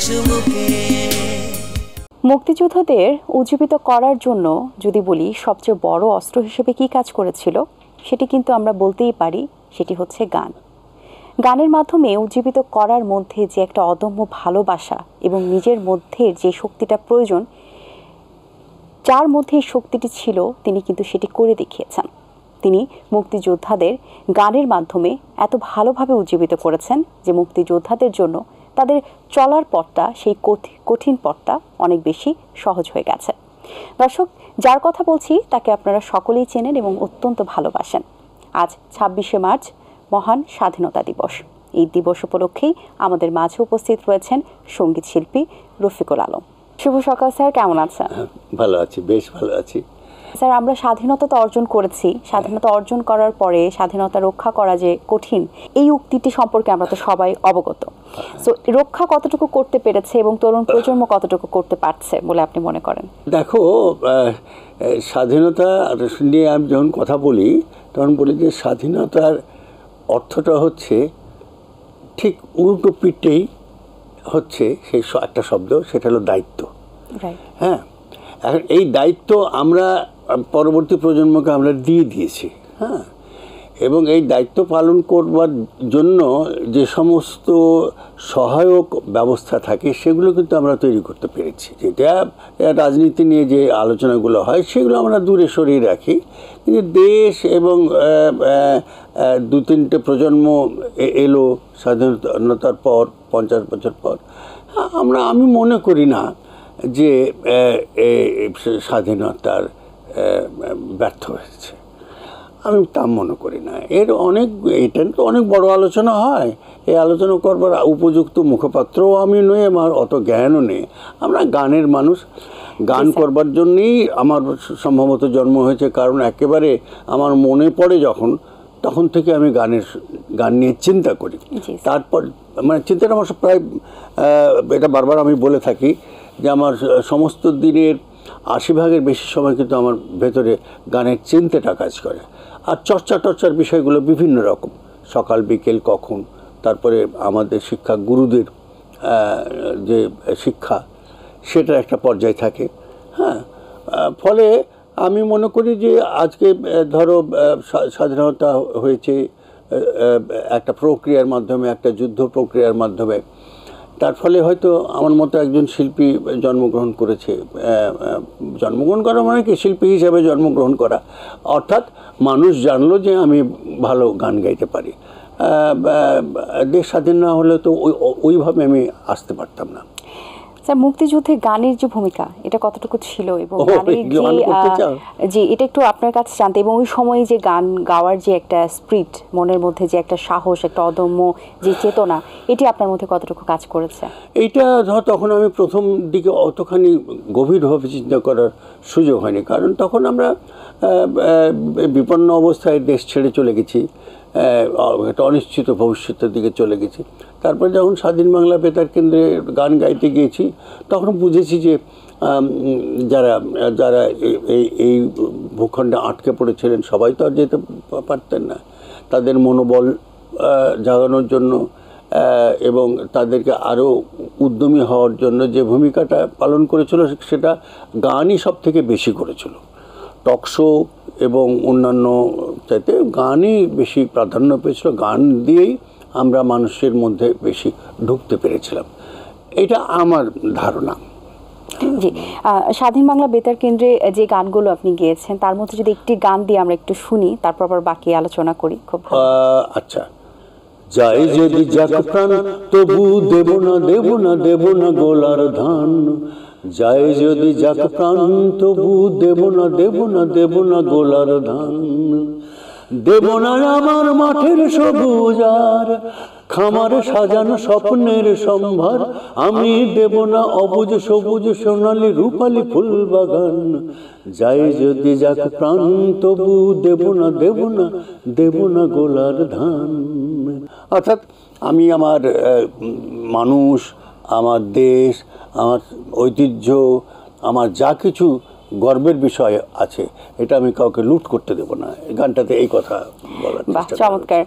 চুমুকে। মুক্তিযোদ্ধাদের উজ্জীবিত করার জন্য যদি বলি সবচেয়ে বড় অস্ত্র হিসেবে কি কাজ করেছিল, সেটি কিন্তু আমরা বলতেই পারি, সেটি হচ্ছে গান। গানের মাধ্যমে উজ্জীবিত করার মধ্যে যে একটা অদম্য ভালোবাসা এবং নিজের মধ্যে যে শক্তিটা প্রয়োজন, যার মধ্যে এই শক্তিটি ছিল, তিনি কিন্তু সেটি করে দেখিয়েছেন। তিনি মুক্তিযোদ্ধাদের গানের মাধ্যমে এত ভালোভাবে উজ্জীবিত করেছেন যে মুক্তিযোদ্ধাদের জন্য তাদের চলার পথটা, সেই কঠিন পথটা অনেক বেশি সহজ হয়ে গেছে। দর্শক, যার কথা বলছি তাকে আপনারা সকলেই চেনেন এবং অত্যন্ত ভালোবাসেন। আজ ২৬শে মার্চ মহান স্বাধীনতা দিবস। এই দিবস উপলক্ষেই আমাদের মাঝে উপস্থিত রয়েছেন সঙ্গীত শিল্পী রফিকুল আলম। শুভ সকাল স্যার, কেমন আছেন? ভালো আছি, বেশ ভালো আছি স্যার। আমরা স্বাধীনতা তো অর্জন করেছি, স্বাধীনতা অর্জন করার পরে স্বাধীনতা রক্ষা করা যে কঠিন, এই উক্তিটি সম্পর্কে আমরা তো সবাই অবগত। সো রক্ষা কতটুকু করতে পেরেছে এবং তরুণ প্রজন্ম কতটুকু করতে পারছে বলে আপনি মনে করেন? দেখো, স্বাধীনতা নিয়ে আমি যখন কথা বলি তখন বলি যে স্বাধীনতার অর্থটা হচ্ছে ঠিক উল্টো পিঠেই হচ্ছে সেই একটা শব্দ, সেটা হলো দায়িত্ব। হ্যাঁ, এখন এই দায়িত্ব আমরা পরবর্তী প্রজন্মকে আমরা দিয়ে দিয়েছি। হ্যাঁ, এবং এই দায়িত্ব পালন করবার জন্য যে সমস্ত সহায়ক ব্যবস্থা থাকে সেগুলো কিন্তু আমরা তৈরি করতে পেরেছি। যেটা রাজনীতি নিয়ে যে আলোচনাগুলো হয় সেগুলো আমরা দূরে সরিয়ে রাখি, কিন্তু দেশ এবং দু তিনটে প্রজন্ম এলো স্বাধীনতার পর, 50 বছর পর, আমি মনে করি না যে স্বাধীনতার ব্যর্থ হয়েছে। আমি তা মনে করি না। এটা তো অনেক বড় আলোচনা হয়, এই আলোচনা করবার উপযুক্ত মুখপাত্রও আমি নই, আমার অত জ্ঞানও নেই। আমরা গানের মানুষ, গান করবার জন্যেই আমার সম্ভবত জন্ম হয়েছে, কারণ একেবারে আমার মনে পড়ে তখন থেকে আমি গান নিয়ে চিন্তা করি। তারপর মানে চিন্তাটা আমার প্রায়, এটা বারবার আমি বলে থাকি যে আমার সমস্ত দিনের 80% বেশি সময় কিন্তু আমার ভেতরে গানের চিন্তাটা কাজ করে। আর চর্চার বিষয়গুলো বিভিন্ন রকম, সকাল বিকেল কখন, তারপরে আমাদের শিক্ষা গুরুদের যে শিক্ষা, সেটার একটা পর্যায় থাকে। হ্যাঁ, ফলে আমি মনে করি যে আজকে ধরো স্বাধীনতা হয়েছে একটা প্রক্রিয়ার মাধ্যমে, একটা যুদ্ধ প্রক্রিয়ার মাধ্যমে। তার ফলে হয়তো আমার মতো একজন শিল্পী জন্মগ্রহণ করেছে। জন্মগ্রহণ করা মানে কি, শিল্পী হিসাবে জন্মগ্রহণ করা, অর্থাৎ মানুষ জানলো যে আমি ভালো গান গাইতে পারি। দেশ স্বাধীন না হলে তো ওইভাবে আমি আসতে পারতাম না। স্যার, মুক্তিযুদ্ধে গানের যে ভূমিকা, এটা কতটুকু ছিল এবং যে এটা একটু আপনার কাছে জানতে, এবং ওই সময় যে গান গাওয়ার যে একটা স্পিরিট, মনের মধ্যে যে একটা সাহস, একটা অদম্য যে চেতনা, এটি আপনার মধ্যে কতটুকু কাজ করেছে? এইটা তখন আমি প্রথম দিকে অতখানি গভীরভাবে চিন্তা করার সুযোগ হয়নি, কারণ তখন আমরা বিপন্ন অবস্থায় দেশ ছেড়ে চলে গেছি, একটা অনিশ্চিত ভবিষ্যতের দিকে চলে গেছি। তারপর যখন স্বাধীন বাংলা বেতার কেন্দ্রে গান গাইতে গিয়েছি, তখন বুঝেছি যে যারা এই ভূখণ্ডে আটকে পড়েছিলেন সবাই তো আর যেতে পারতেন না। তাদের মনোবল জাগানোর জন্য এবং তাদেরকে আরও উদ্যমী হওয়ার জন্য যে ভূমিকাটা পালন করেছিল, সেটা গানই সব থেকে বেশি করেছিল। টকশো এবং অন্যান্য চাইতে গানই বেশি প্রাধান্য পেয়েছিল। গান দিয়েই আমরা মানুষের মধ্যে বেশি ঢুকতে পেরেছিলাম, এটা আমার ধারণা। জি, স্বাধীন বাংলা বেতার কেন্দ্রে যে গানগুলো আপনি গেয়েছেন, তার মধ্যে যদি একটি গান দিয়ে আমরা একটু শুনি, তারপর আবার বাকি আলোচনা করি, খুব ভালো। আচ্ছা। যাই যদি যাক প্রাণ, তবু দেব না গোলার ধান। যাই যদি যাক প্রাণ, তবু দেব না গোলার ধান। দেব না আমার মাঠের সবুজ আর খামার সাজানো স্বপ্নের সম্ভার। আমি দেব না অবুজ সবুজ সোনালি রূপালি ফুল বাগান। যাই যদি যাক প্রাণ, তবু দেব না গোলার ধান। অর্থাৎ আমি আমার মানুষ, আমার দেশ, আমার ঐতিহ্য, আমার যা কিছু গর্বের বিষয় আছে, এটা আমি কাউকে লুট করতে দেব না। এই গানটাতে এই কথা বলার বাহ, চেষ্টা করা চমৎকার।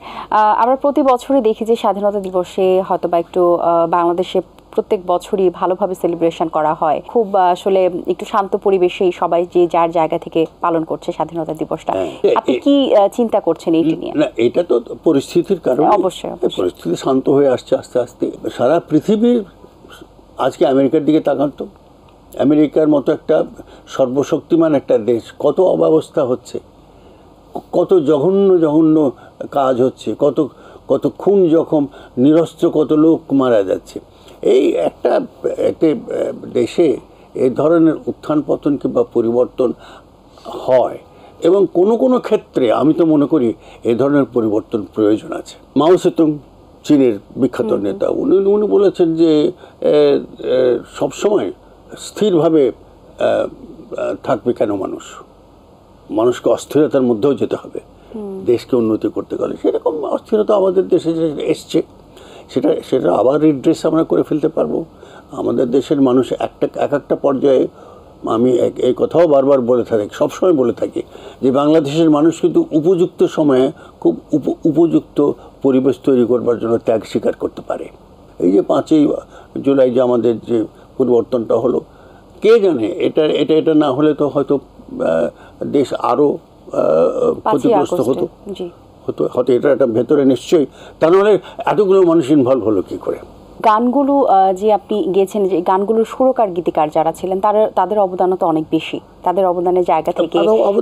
আমরা প্রতি বছরই দেখি যে স্বাধীনতা দিবসে হয়তো বা একটু বাংলাদেশে প্রত্যেক বছরই ভালোভাবে সেলিব্রেশন করা হয়, খুব আসলে একটু শান্ত পরিবেশেই সবাই যে যার জায়গা থেকে পালন করছে স্বাধীনতা দিবসটা। আপনি কি চিন্তা করছেন এইটা নিয়ে? না, এটা তো পরিস্থিতির কারণে, অবশ্যই, অবশ্যই। পরিস্থিতি শান্ত হয়ে আসছে আস্তে আস্তে। সারা পৃথিবীর আজকে আমেরিকার দিকে তাকান তো, আমেরিকার মতো একটা সর্বশক্তিমান একটা দেশ, কত অব্যবস্থা হচ্ছে, কত জঘন্য জঘন্য কাজ হচ্ছে, কত কত খুন জখম, নিরস্ত্র কত লোক মারা যাচ্ছে। এই একটা দেশে এই ধরনের উত্থান পতন কিংবা পরিবর্তন হয়, এবং কোনো কোনো ক্ষেত্রে আমি তো মনে করি এই ধরনের পরিবর্তন প্রয়োজন আছে। মাও সেতুং, চীনের বিখ্যাত নেতা, উনি বলেছেন যে সবসময় স্থিরভাবে থাকবে কেন মানুষকে অস্থিরতার মধ্যেও যেতে হবে দেশকে উন্নতি করতে গেলে। সেরকম অস্থিরতা আমাদের দেশে এসছে, সেটা আবার রিড্রেস আমরা করে ফেলতে পারবো। আমাদের দেশের মানুষ এক একটা পর্যায়ে, আমি এই কথাও বারবার বলে থাকি, সবসময় বলে থাকি যে বাংলাদেশের মানুষ কিন্তু উপযুক্ত সময়ে খুব উপযুক্ত পরিবেশ তৈরি করবার জন্য ত্যাগ স্বীকার করতে পারে। এই যে 5ই জুলাই যে আমাদের যে পরিবর্তনটা হলো, কে জানে এটা না হলে তো হয়তো দেশ আরও ক্ষতিগ্রস্ত হতো। এটা ভেতরে নিশ্চয়ই, তা নাহলে এতগুলো মানুষ ইনভলভ হলো কি করে? গানগুলো যে আপনি গেয়েছেন, যে গানগুলোর সুরকার গীতিকার যারা ছিলেন তাদের অবদানও তো অনেক বেশি, তাদের অবদানের জায়গা থেকে,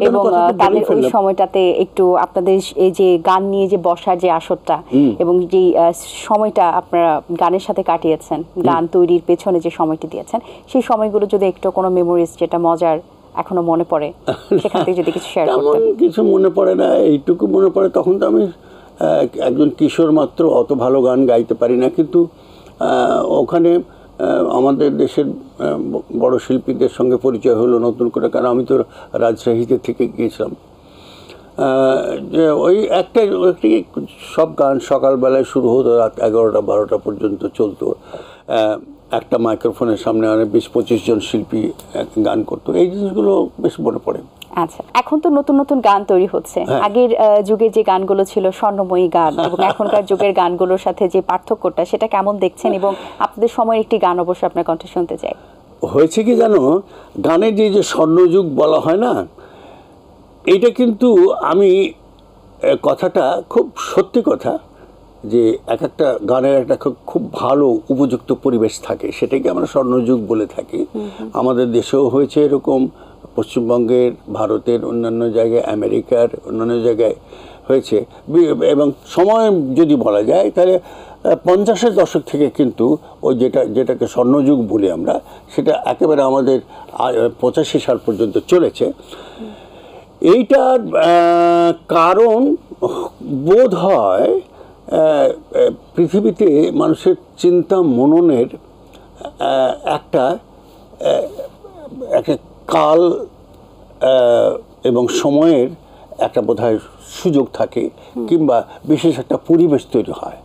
এবং তাদের ওই সময়টাতে একটু আপনাদের এই যে গান নিয়ে যে বসার যে আসরটা এবং যে সময়টা আপনারা গানের সাথে কাটিয়েছেন, গান তৈরির পেছনে যে সময়টি দিয়েছেন, সেই সময়গুলো যদি একটু কোনো মেমোরিজ যেটা মজার এখনো মনে পড়ে, সেখান থেকে যদি কিছু শেয়ার করতেন। কিছু মনে পড়ে না, এইটুকু মনে পড়ে, তখন তো আমি একজন কিশোর মাত্র, অত ভালো গান গাইতে পারি না, কিন্তু ওখানে আমাদের দেশের বড় শিল্পীদের সঙ্গে পরিচয় হলো নতুন করে, কারণ আমি তো রাজশাহীতে থেকে গিয়েছিলাম। যে ওই একটাই সব গান সকালবেলায় শুরু হতো, রাত 11টা-12টা পর্যন্ত চলতো। একটা মাইক্রোফোনের সামনে 20-25 জন শিল্পী গান করতো। এই জিনিসগুলো বেশ মনে পড়ে। আচ্ছা, এখন তো নতুন নতুন গান তৈরি হচ্ছে। আগের যুগের যে গানগুলো ছিল স্বর্ণময়ী গান, এবং এখনকার যুগের গানগুলোর সাথে যে পার্থক্যটা, সেটা কেমন দেখছেন? এবং আপনাদের সময়ের একটি গান অবশ্যই আপনার কণ্ঠে শুনতে চাই। হয়েছে কি জানো, গানের যে স্বর্ণযুগ বলা হয় না, এইটা কিন্তু আমি কথাটা খুব সত্যি কথা, যে একটা গানের একটা খুব ভালো উপযুক্ত পরিবেশ থাকে, সেটাকে আমরা স্বর্ণযুগ বলে থাকি। আমাদের দেশেও হয়েছে এরকম, পশ্চিমবঙ্গের, ভারতের অন্যান্য জায়গায়, আমেরিকার অন্যান্য জায়গায় হয়েছে। এবং সময় যদি বলা যায় তাহলে 50-এর দশক থেকে কিন্তু ওই যেটাকে স্বর্ণযুগ বলি আমরা, সেটা একেবারে আমাদের 85 সাল পর্যন্ত চলেছে। এইটার কারণ বোধ হয় পৃথিবীতে মানুষের চিন্তা মননের একটা কাল এবং সময়ের একটা বোধহয় সুযোগ থাকে, কিংবা বিশেষ একটা পরিবেশ তৈরি হয়,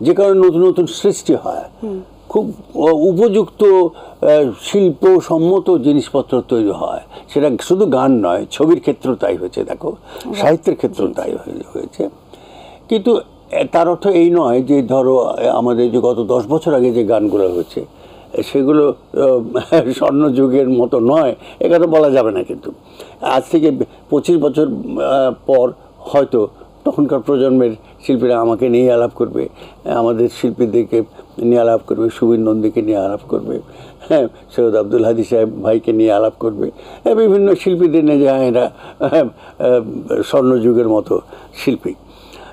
যে কারণে নতুন নতুন সৃষ্টি হয়, খুব উপযুক্ত শিল্পসম্মত জিনিসপত্র তৈরি হয়। সেটা শুধু গান নয়, ছবির ক্ষেত্রেও তাই হয়েছে, দেখো, সাহিত্যের ক্ষেত্রেও তাই হয়েছে। কিন্তু তার অর্থ এই নয় যে ধরো আমাদের যে গত 10 বছর আগে যে গানগুলো হয়েছে সেগুলো স্বর্ণযুগের মতো নয়, এটা বলা যাবে না। কিন্তু আজ থেকে 25 বছর পর হয়তো তখনকার প্রজন্মের শিল্পীরা আমাকে নিয়ে আলাপ করবে, আমাদের শিল্পীদেরকে নিয়ে আলাপ করবে, সুবীর নন্দীকে নিয়ে আলাপ করবে, হ্যাঁ, সৈয়দ আব্দুল হাদী সাহেব ভাইকে নিয়ে আলাপ করবে, বিভিন্ন শিল্পীদের নিয়ে, যে এরা স্বর্ণযুগের মতো শিল্পী।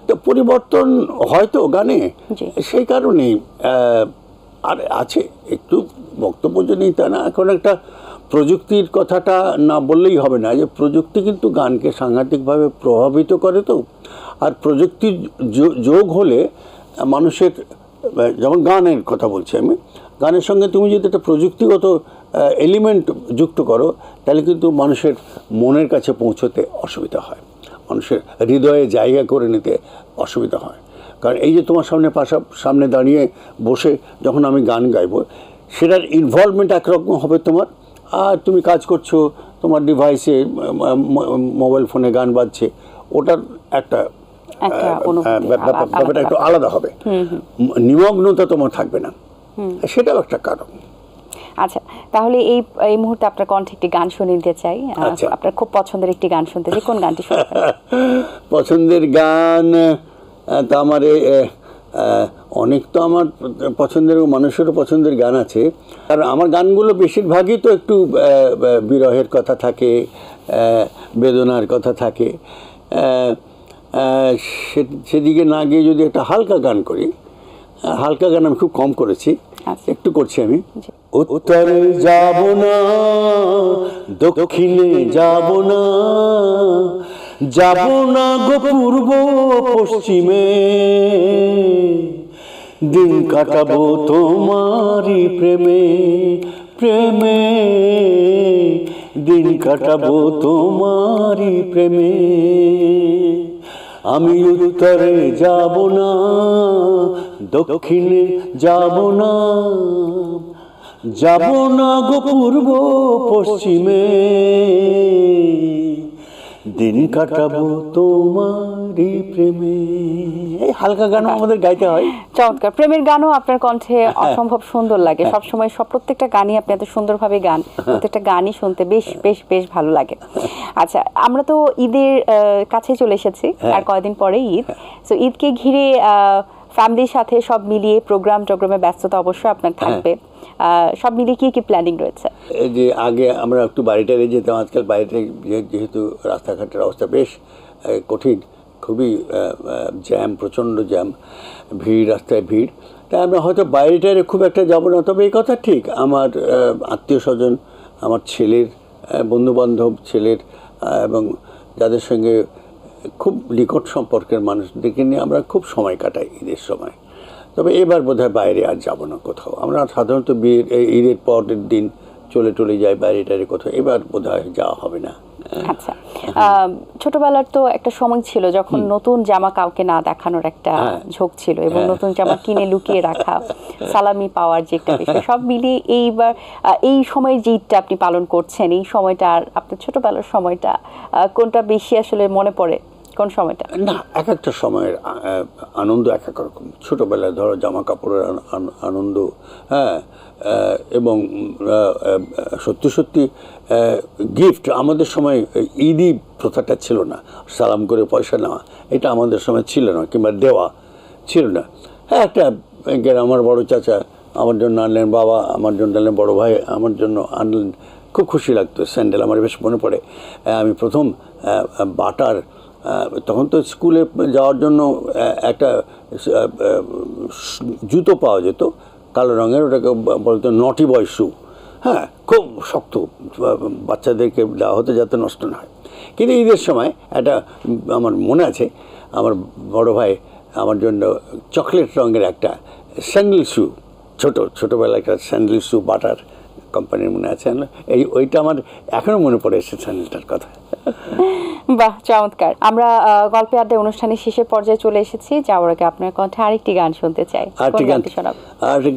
তো পরিবর্তন হয়তো গানে সেই কারণেই আর আছে, একটু বক্তব্য নেই তা না। এখন একটা প্রযুক্তির কথাটা না বললেই হবে না, যে প্রযুক্তি কিন্তু গানকে সাংঘাতিকভাবে প্রভাবিত করে। তো আর প্রযুক্তির যোগ হলে মানুষের, যেমন গানের কথা বলছি আমি, গানের সঙ্গে তুমি যদি একটা প্রযুক্তিগত এলিমেন্ট যুক্ত করো, তাহলে কিন্তু মানুষের মনের কাছে পৌঁছতে অসুবিধা হয়, মানুষের হৃদয়ে জায়গা করে নিতে অসুবিধা হয়। কারণ এই যে তোমার সামনে দাঁড়িয়ে বসে যখন আমি গান গাইবো, সেটার ইনভলভমেন্ট একরকম হবে তোমার, আর তুমি কাজ করছো, তোমার ডিভাইসে মোবাইল ফোনে গান বাজছে, ওটার একটা ব্যাপারটা একটু আলাদা হবে, নিমগ্নতা তোমার থাকবে না, সেটাও একটা কারণ। আচ্ছা, তাহলে এই মুহূর্তে আপনার কণ্ঠে একটি গান শুনে নিতে চাই। আপনার খুব পছন্দের একটি গান শুনতে চাই, কোন গানটি শুনতে? পছন্দের গান তো আমার অনেক, তো আমার পছন্দের, মানুষেরও পছন্দের গান আছে। আর আমার গানগুলো বেশিরভাগই তো একটু বিরহের কথা থাকে, বেদনার কথা থাকে। সেদিকে না গিয়ে যদি একটা হালকা গান করি, হালকা গান আমি খুব কম করেছি, একটু করছি আমি। উত্তরে যাব না, দক্ষিণে যাব না, যাব না গো পূর্ব পশ্চিমে, দিন কাটাবো তোমারই প্রেমে, প্রেমে দিন কাটাবো তোমারই প্রেমে। আমি উত্তরে যাব না, দক্ষিণে যাব না, যাব না গো পূর্ব পশ্চিমে, দিন কাটাবো তোমারই প্রেমে। এই হালকা গানও আমাদের গাইতে হয়। চমৎকার। প্রেমের গানও আপনার কণ্ঠে অসম্ভব সুন্দর লাগে সবসময়, প্রত্যেকটা গানই আপনি এত সুন্দরভাবে গান, প্রত্যেকটা গানই শুনতে বেশ বেশ বেশ ভালো লাগে। আচ্ছা, আমরা তো ঈদের কাছে চলে এসেছি, আর কয়েকদিন পরে ঈদ। তো ঈদকে ঘিরে ফ্যামিলির সাথে সব মিলিয়ে প্রোগ্রামে ব্যস্ততা অবশ্যই আপনার থাকবে, সব মিলিয়ে কি প্ল্যানিং রয়েছে? এই যে আগে আমরা একটু বাড়িটারে যেতাম, আজকাল বাড়িতে যেহেতু রাস্তাঘাটের অবস্থা বেশ কঠিন, খুবই জ্যাম, প্রচণ্ড জ্যাম, ভিড়, রাস্তায় ভিড়, তাই আমরা হয়তো বাইরেটারে খুব একটা যাব না। তবে এই কথা ঠিক, আমার আত্মীয় স্বজন, আমার ছেলের বন্ধুবান্ধব, ছেলের এবং যাদের সঙ্গে খুব নিকট সম্পর্কের মানুষদেরকে নিয়ে আমরা খুব সময় কাটাই ঈদের সময়। তবে এবার বোধহয় বাইরে আর যাব না কোথাও। আমরা সাধারণত ঈদের পরের দিন চলে যাই বাইরেটারে কোথাও, এবার বোধহয় যাওয়া হবে না। আচ্ছা, ছোটবেলার তো একটা সময় ছিল যখন নতুন জামা কাউকে না দেখানোর একটা ঝোঁক ছিল, এবং নতুন জামা কিনে লুকিয়ে রাখা, সালামি পাওয়ার যে একটা বিষয়, সব মিলিয়ে এইবার এই সময়ের যে ঈদটা আপনি পালন করছেন, এই সময়টা আর আপনার ছোটবেলার সময়টা, কোনটা বেশি আসলে মনে পড়ে? কোন সময়টা? না, এক একটা সময়ের আনন্দ এক এক রকম। ছোটোবেলায় ধরো জামা কাপড়ের আনন্দ, হ্যাঁ, এবং সত্যি সত্যি গিফট। আমাদের সময় ঈদই প্রথাটা ছিল না, সালাম করে পয়সা নেওয়া, এটা আমাদের সময় ছিল না, কিংবা দেওয়া ছিল না। হ্যাঁ, একটা আমার বড় চাচা আমার জন্য আনলেন, বাবা আমার জন্য আনলেন, বড় ভাই আমার জন্য আনলেন, খুব খুশি লাগতো। স্যান্ডেল আমার বেশ মনে পড়ে, আমি প্রথম বাটার, তখন তো স্কুলে যাওয়ার জন্য একটা জুতো পাওয়া যেত কালো রঙের, ওটাকে বলতো নটি বয় শু। হ্যাঁ, খুব শক্ত, বাচ্চাদেরকে দেওয়া হতো যাতে নষ্ট না হয়। কিন্তু ঈদের সময় একটা, আমার মনে আছে, আমার বড় ভাই আমার জন্য চকলেট রঙের একটা স্যান্ডেল শু, ছোটোবেলায় একটা স্যান্ডেল শু, বাটার কোম্পানির, মনে আছে। ওইটা আমার এখনও মনে পড়ে সে স্যান্ডেলটার কথা। বাহ, চমৎকার। আমরা গল্পে আড্ডা অনুষ্ঠানের শেষের পর্যায়ে চলে এসেছি। যাওয়ার আগে আপনার কণ্ঠে আরেকটি গান শুনতে চাই। আরেকটি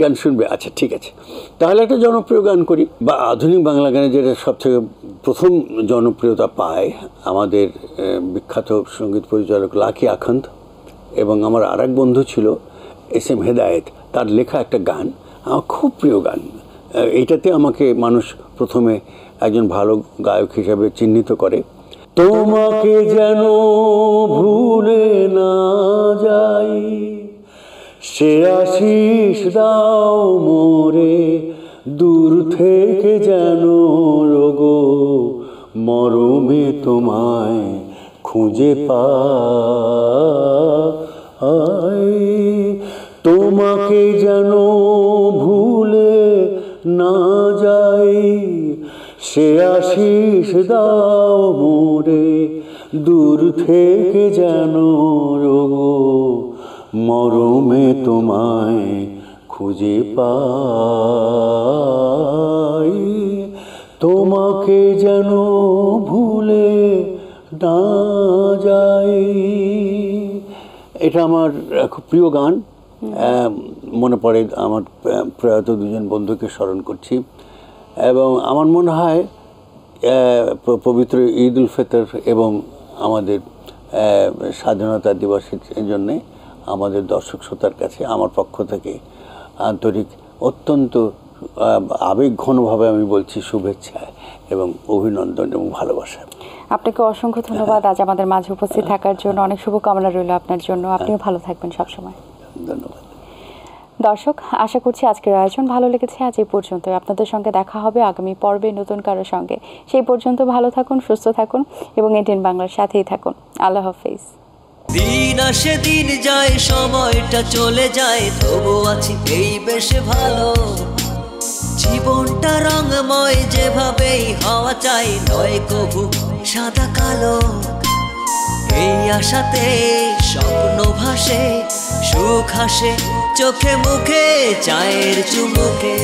গান শুনবে? আচ্ছা, ঠিক আছে, তাহলে একটা জনপ্রিয় গান করি, বা আধুনিক বাংলা গানে যেটা সবথেকে প্রথম জনপ্রিয়তা পায়, আমাদের বিখ্যাত সঙ্গীত পরিচালক লাকি আখন্দ, এবং আমার আর এক বন্ধু ছিল SM হেদায়েত, তার লেখা একটা গান, আমার খুব প্রিয় গান। এইটাতে আমাকে মানুষ প্রথমে একজন ভালো গায়ক হিসাবে চিহ্নিত করে। তোমাকে যেন ভুলে না যাই, সে আশিস দাও মোরে, দূর থেকে যেন রোগো মরমে তোমায় খুঁজে পাই, তোমাকে যেন ভুলে না যাই, সে আশিস দাও মোরে, দূর থেকে যেন রোগো মরমে তোমায় খুঁজে পাই, তোমাকে যেন ভুলে না যাই। এটা আমার খুব প্রিয় গান। মনে পড়ে আমার প্রয়াত দুজন বন্ধুকে স্মরণ করছি, এবং আমার মনে হয় পবিত্র ঈদ উল ফিতর এবং আমাদের স্বাধীনতা দিবসের জন্যে আমাদের দর্শক শ্রোতার কাছে আমার পক্ষ থেকে আন্তরিক অত্যন্ত আবেগঘনভাবে আমি বলছি শুভেচ্ছা এবং অভিনন্দন এবং ভালোবাসা। আপনাকে অসংখ্য ধন্যবাদ আজ আমাদের মাঝে উপস্থিত থাকার জন্য। অনেক শুভকামনা রইল আপনার জন্য। আপনিও ভালো থাকবেন সবসময়। ধন্যবাদ। দর্শক, আশা করছি আজকের আয়োজন ভালো লেগেছে। আজ এই পর্যন্ত। আপনাদের সঙ্গে দেখা হবে আগামী পর্বে নতুন কারোর সঙ্গে। সেই পর্যন্ত ভালো থাকুন, সুস্থ থাকুন এবং এটিএন বাংলার সাথেই থাকুন। আল্লাহ হাফেজ। দিন আসে দিন যায়, সময়টা চলে যায়, তবু আছি এই বেশ ভালো। জীবনটা রঙময়, যেভাবেই হওয়া চাই, নয় কবু সাদা কালো। এই আশাতে স্বপ্ন ভাসে, সুখ হাসে চোখে মুখে, চায়ের চুমুকে।